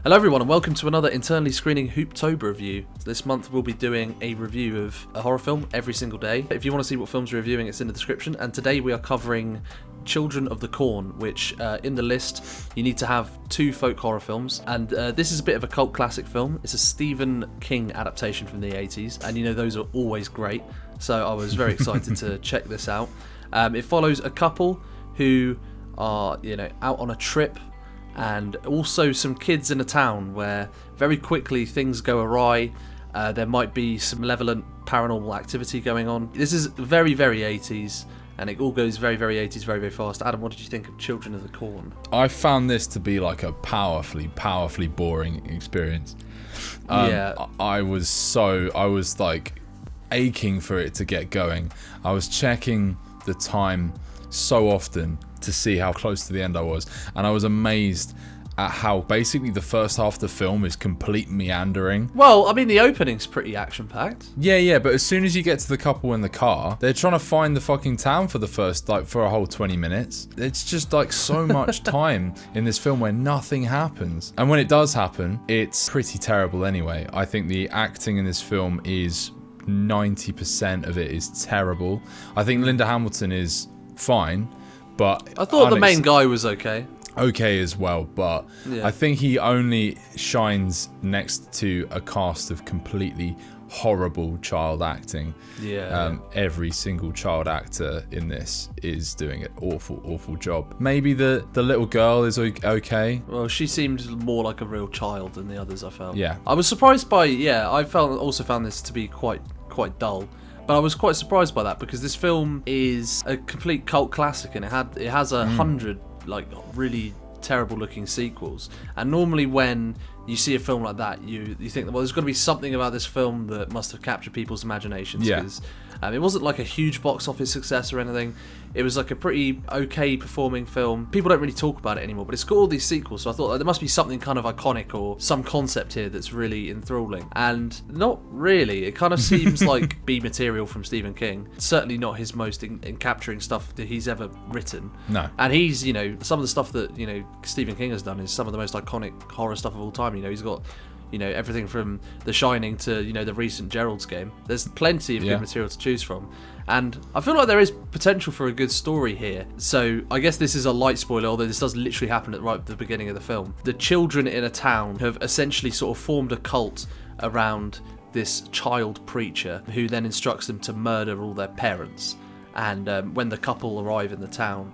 Hello everyone and welcome to another internally screening Hooptober review. This month we'll be doing a review of a horror film every single day. If you want to see what films we're reviewing, it's in the description. And today we are covering Children of the Corn, which in the list you need to have 2 folk horror films. And this is a bit of a cult classic film. It's a Stephen King adaptation from the 80s, and you know those are always great. So I was very excited to check this out. It follows a couple who are, out on a trip, and also some kids in a town where very quickly things go awry. There might be some malevolent paranormal activity going on. This is very, very 80s, and it all goes very, very 80s, very, very fast. Adam, what did you think of Children of the Corn? I found this to be like a powerfully boring experience. I was like aching for it to get going. I was checking the time so often to see how close to the end I was, and I was amazed at how basically the first half of the film is complete meandering. Well, I mean, the opening's pretty action-packed. Yeah, but as soon as you get to the couple in the car, they're trying to find the fucking town for a whole 20 minutes. It's just like so much time in this film where nothing happens. And when it does happen, it's pretty terrible anyway. I think the acting in this film is 90% of it is terrible. I think Linda Hamilton is fine, but I thought the main guy was okay as well, but yeah. I think he only shines next to a cast of completely horrible child acting. Every single child actor in this is doing an awful job. Maybe the little girl is okay. Well, she seemed more like a real child than the others, I felt. Yeah, I was surprised by I also found this to be quite dull. But I was quite surprised by that, because this film is a complete cult classic, and it has 100 like really terrible looking sequels. And normally when you see a film like that, you think, well, there's got to be something about this film that must have captured people's imaginations. Yeah. Because it wasn't like a huge box office success or anything. It was like a pretty okay performing film. People don't really talk about it anymore, but it's got all these sequels, so I thought there must be something kind of iconic or some concept here that's really enthralling. And not really. It kind of seems like B material from Stephen King. Certainly not his most capturing stuff that he's ever written. No. And he's, some of the stuff that, Stephen King has done is some of the most iconic horror stuff of all time. He's got everything from The Shining to, the recent Gerald's Game. There's plenty of good material to choose from. And I feel like there is potential for a good story here. So I guess this is a light spoiler, although this does literally happen right at the beginning of the film. The children in a town have essentially sort of formed a cult around this child preacher who then instructs them to murder all their parents. And when the couple arrive in the town,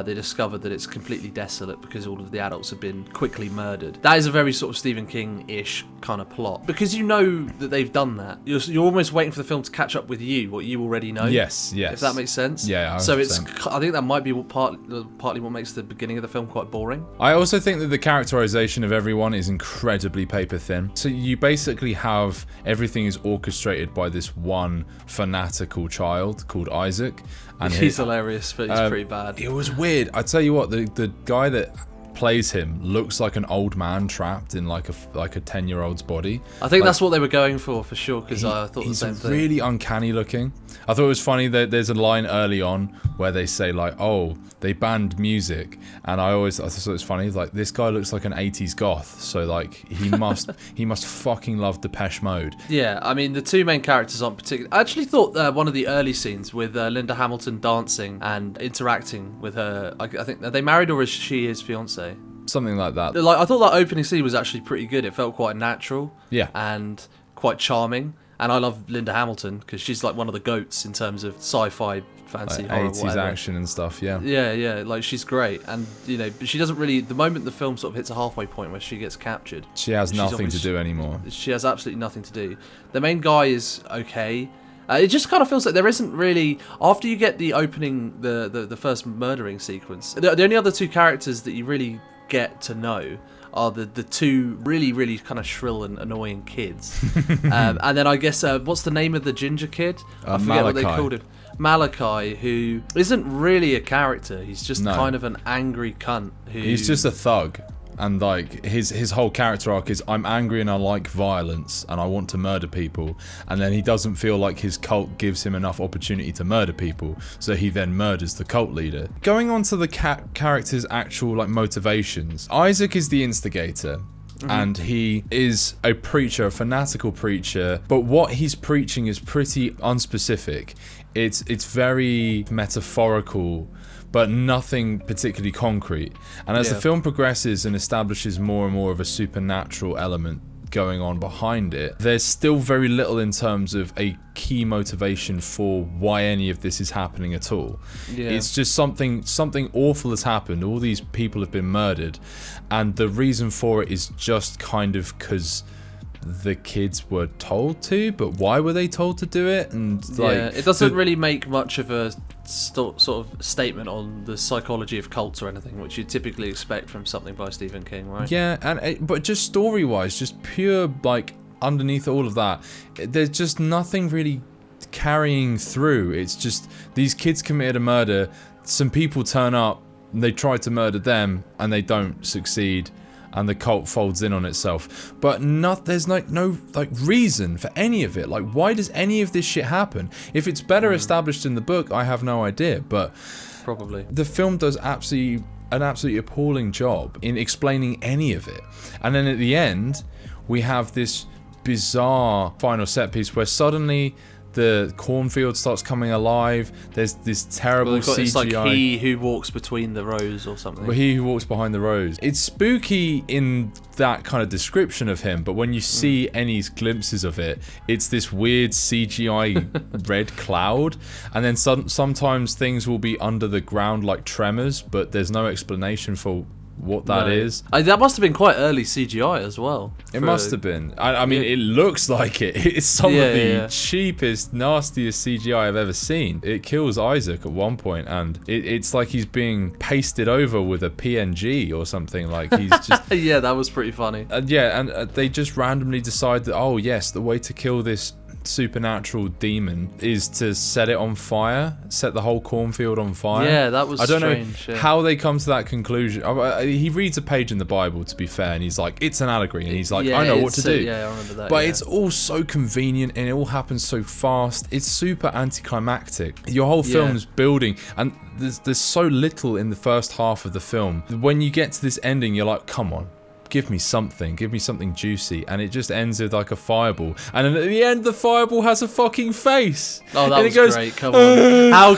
they discover that it's completely desolate because all of the adults have been quickly murdered. That is a very sort of Stephen King-ish kind of plot. Because you know that they've done that. You're almost waiting for the film to catch up with you, what you already know. Yes. If that makes sense. Yeah, 100%. So I think that might be partly what makes the beginning of the film quite boring. I also think that the characterization of everyone is incredibly paper thin. So you basically have everything is orchestrated by this one fanatical child called Isaac. And he's hilarious, but he's pretty bad. It was weird. I tell you what, the guy that plays him looks like an old man trapped in like a 10-year-old's body. I think that's what they were going for sure, because I thought the same thing. He's really uncanny looking. I thought it was funny that there's a line early on where they say like, oh, they banned music, and I thought it was funny, like, this guy looks like an 80s goth, so like he must fucking love Depeche Mode. Yeah, I mean, the 2 main characters aren't particularly. I actually thought one of the early scenes with Linda Hamilton dancing and interacting with her, I think, are they married or is she his fiance? Something like that. Like, I thought that opening scene was actually pretty good. It felt quite natural. Yeah. And quite charming. And I love Linda Hamilton because she's like one of the goats in terms of sci-fi, fancy, horror, 80s whatever. action and stuff, yeah. Yeah, like she's great. And, she doesn't really, the moment the film sort of hits a halfway point where she gets captured, she has nothing to do anymore. She has absolutely nothing to do. The main guy is okay. It just kind of feels like there isn't really, after you get the opening, the first murdering sequence, the only other 2 characters that you really get to know are the 2 really, really kind of shrill and annoying kids. And then I guess, what's the name of the ginger kid? I forget Malachi. what they called him. Malachi, who isn't really a character. He's just kind of an angry cunt. He's just a thug. And like his whole character arc is, I'm angry and I like violence and I want to murder people, and then he doesn't feel like his cult gives him enough opportunity to murder people, so he then murders the cult leader. Going on to the character's actual like motivations, Isaac is the instigator. and he is a preacher, a fanatical preacher, but what he's preaching is pretty unspecific. It's very metaphorical, but nothing particularly concrete. And as the film progresses and establishes more and more of a supernatural element going on behind it, there's still very little in terms of a key motivation for why any of this is happening at all. It's just something awful has happened. All these people have been murdered, and the reason for it is just kind of because the kids were told to, but why were they told to do it? And like, it doesn't really make much of a sort of statement on the psychology of cults or anything, which you typically expect from something by Stephen King, right? Yeah, but just story-wise, just pure, like, underneath all of that, there's just nothing really carrying through. It's just these kids committed a murder, some people turn up, and they try to murder them, and they don't succeed, and the cult folds in on itself. But there's no like reason for any of it. Like, why does any of this shit happen? If it's better established in the book, I have no idea. But probably the film does an absolutely appalling job in explaining any of it. And then at the end, we have this bizarre final set piece where suddenly the cornfield starts coming alive. There's this terrible CGI. It's like He Who Walks Between the Rows or something. Well, He Who Walks Behind the Rows. It's spooky in that kind of description of him, but when you see any glimpses of it, it's this weird CGI red cloud, and then sometimes things will be under the ground like tremors, but there's no explanation for what that is. That must have been quite early CGI as well. It must have been. I mean, it looks like it. It's some of the cheapest, nastiest CGI I've ever seen. It kills Isaac at one point, and it's like he's being pasted over with a PNG or something. Like, he's just... Yeah, that was pretty funny. And they just randomly decide that, oh yes, the way to kill this supernatural demon is to set it on fire, set the whole cornfield on fire. Yeah, that was strange. I don't know how they come to that conclusion. He reads a page in the Bible, to be fair, and he's like, it's an allegory, and he's like, I know what to do. Yeah, I remember that. But it's all so convenient, and it all happens so fast. It's super anticlimactic. Your whole film's building, and there's so little in the first half of the film. When you get to this ending, you're like, come on, give me something juicy, and it just ends with like a fireball, and then at the end the fireball has a fucking face. Oh, that was great. Come on. How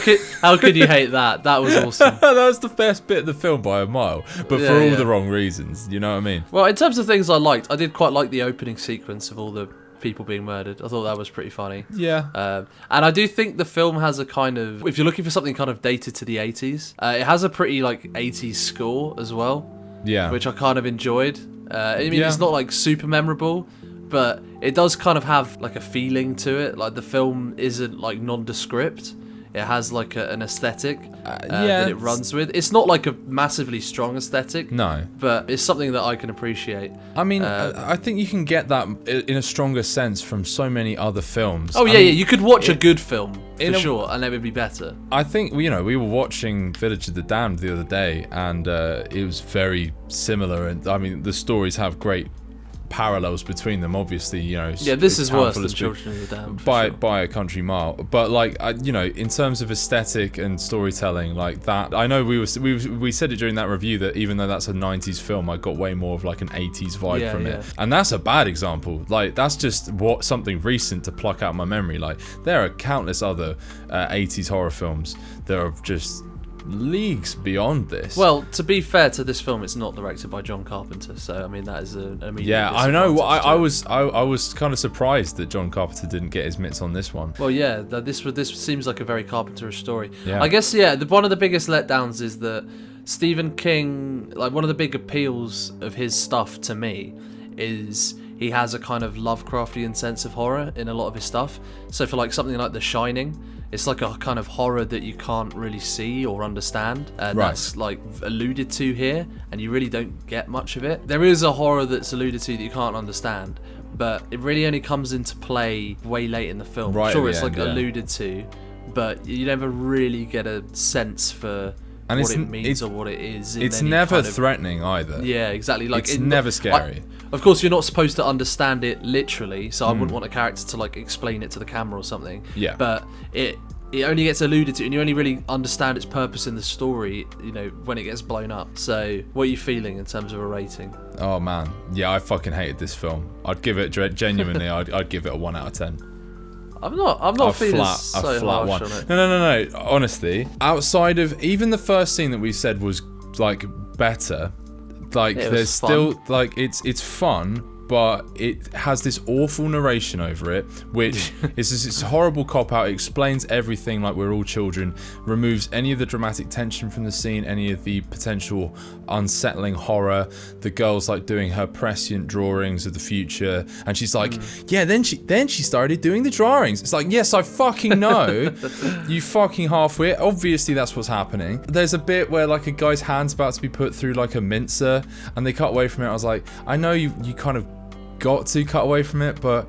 could you hate that? That was awesome. That was the best bit of the film by a mile, but for all the wrong reasons, you know what I mean? Well, in terms of things I liked, I did quite like the opening sequence of all the people being murdered. I thought that was pretty funny. Yeah. And I do think the film has a kind of, if you're looking for something kind of dated to the 80s, it has a pretty like 80s score as well. Yeah. Which I kind of enjoyed. I mean, it's not like super memorable, but it does kind of have like a feeling to it. Like, the film isn't like nondescript. It has like an aesthetic that it runs with. It's not like a massively strong aesthetic. No. But it's something that I can appreciate. I mean, I think you can get that in a stronger sense from so many other films. Oh, yeah, you could watch a good film, for sure, and it would be better. I think, we were watching Village of the Damned the other day, and it was very similar. And I mean, the stories have great parallels between them, obviously. This is worse than Children of the Damned by a country mile, but like, in terms of aesthetic and storytelling, like that, I know we said it during that review that even though that's a 90s film, I got way more of like an 80s vibe from it, and that's a bad example. Like, that's just something recent to pluck out my memory. Like, there are countless other 80s horror films that are just leagues beyond this. Well, to be fair to this film, it's not directed by John Carpenter, so I mean, that is an immediate I know. I was kind of surprised that John Carpenter didn't get his mitts on this one. Well, yeah, this seems like a very Carpenter-ish story. Yeah. I guess one of the biggest letdowns is that Stephen King, like, one of the big appeals of his stuff to me is he has a kind of Lovecraftian sense of horror in a lot of his stuff. So for like something like The Shining, it's like a kind of horror that you can't really see or understand. That's like alluded to here, and you really don't get much of it. There is a horror that's alluded to that you can't understand, but it really only comes into play way late in the film. Sure, it's like alluded to, but you never really get a sense for what it means or what it is. It's never threatening either. Yeah, exactly. Like, it's never scary. Of course, you're not supposed to understand it literally, so I wouldn't want a character to like explain it to the camera or something. Yeah. But it only gets alluded to, and you only really understand its purpose in the story, you know, when it gets blown up. So, what are you feeling in terms of a rating? Oh man, yeah, I fucking hated this film. I'd give it genuinely. I'd give it a 1 out of 10. I'm not feeling so harsh one. on it. No. Honestly, outside of even the first scene that we said was like better, like there's still like it's fun. But it has this awful narration over it, which is this horrible cop-out. It explains everything like we're all children, removes any of the dramatic tension from the scene, any of the potential unsettling horror. The girl's like doing her prescient drawings of the future, and she's like, yeah, then she started doing the drawings. It's like, yes, I fucking know. You fucking half-wit. Obviously that's what's happening. There's a bit where like a guy's hand's about to be put through like a mincer, and they cut away from it. I was like, I know you kind of got to cut away from it, but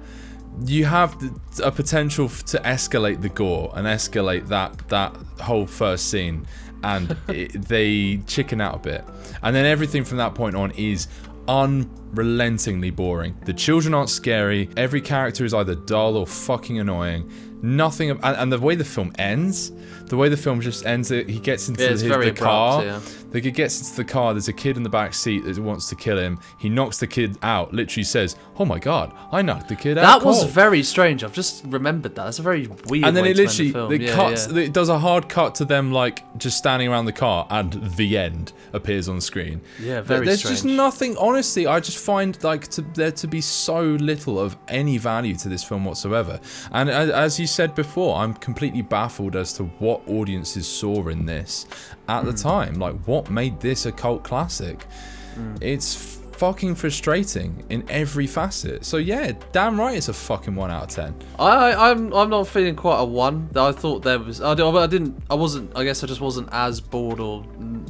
you have a potential to escalate the gore and escalate that whole first scene, and they chicken out a bit, and then everything from that point on is unrelentingly boring. The children aren't scary. Every character is either dull or fucking annoying. Nothing, and the way the film ends, he gets into the car. Yeah. The kid gets into the car. There's a kid in the back seat that wants to kill him. He knocks the kid out. Literally says, "Oh my god, I knocked the kid out." That was very strange. I've just remembered that. That's a very weird. And then way it literally to end the film. cuts. It does a hard cut to them like just standing around the car, and the end appears on screen. Yeah, very There's strange. just nothing. Honestly, I just find like there to be so little of any value to this film whatsoever. And as you said before, I'm completely baffled as to what audiences saw in this at the time. Like, what made this a cult classic? It's fucking frustrating in every facet. So yeah, damn right, it's a fucking 1 out of 10. I'm not feeling quite a 1. I thought there was. I guess I just wasn't as bored, or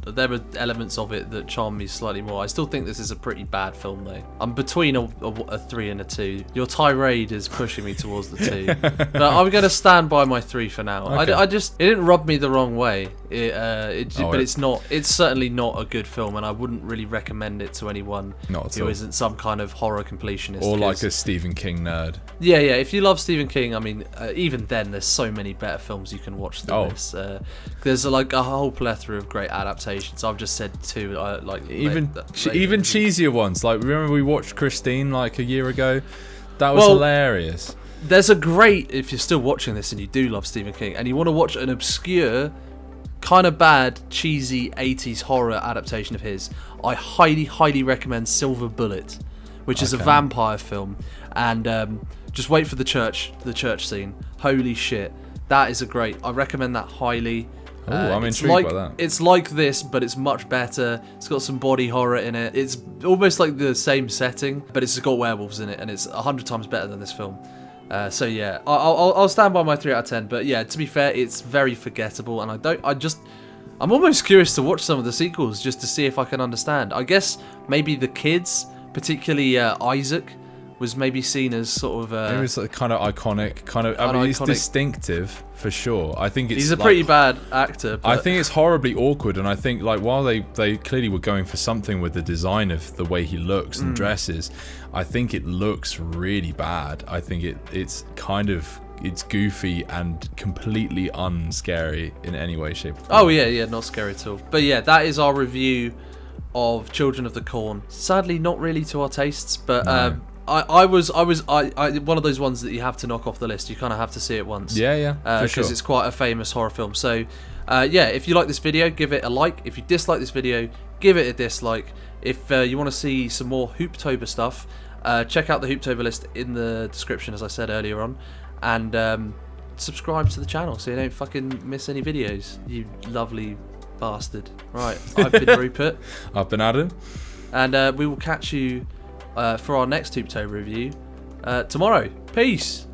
there were elements of it that charmed me slightly more. I still think this is a pretty bad film though. I'm between a 3 and a 2. Your tirade is pushing me towards the 2, but I'm gonna stand by my 3 for now. Okay. It didn't rub me the wrong way. It's certainly not a good film, and I wouldn't really recommend it to anyone who isn't some kind of horror completionist. Or like a Stephen King nerd. Yeah. If you love Stephen King, I mean, even then, there's so many better films you can watch than this. There's like a whole plethora of great adaptations. I've just said 2. Even cheesier ones. Like, remember we watched Christine like a year ago? That was hilarious. There's a great, if you're still watching this and you do love Stephen King and you want to watch an obscure, kind of bad, cheesy 80s horror adaptation of his, I highly recommend Silver Bullet, which is a vampire film. And just wait for the church scene. Holy shit, that is I recommend that highly. I'm intrigued by that. It's like this, but it's much better. It's got some body horror in it. It's almost like the same setting, but it's got werewolves in it, and it's 100 times better than this film. So yeah, I'll stand by my 3 out of 10. But yeah, to be fair, it's very forgettable, and I'm almost curious to watch some of the sequels just to see if I can understand. I guess maybe the kids, particularly Isaac, was maybe seen as sort of it was like kind of iconic, it's distinctive for sure. I think he's a pretty bad actor, but I think it's horribly awkward, and I think like while they clearly were going for something with the design of the way he looks and dresses, I think it looks really bad. I think it's goofy and completely unscary in any way, shape, or form. Oh yeah, not scary at all. But yeah, that is our review of Children of the Corn. Sadly, not really to our tastes, but no. I was one of those ones that you have to knock off the list. You kind of have to see it once. Yeah, for sure. Because it's quite a famous horror film. So, if you like this video, give it a like. If you dislike this video, give it a dislike. If you want to see some more Hooptober stuff, check out the Hooptober list in the description, as I said earlier on, and subscribe to the channel so you don't fucking miss any videos. You lovely bastard. Right, I've been Rupert. I've been Adam. And we will catch you for our next Hooptober review tomorrow. Peace.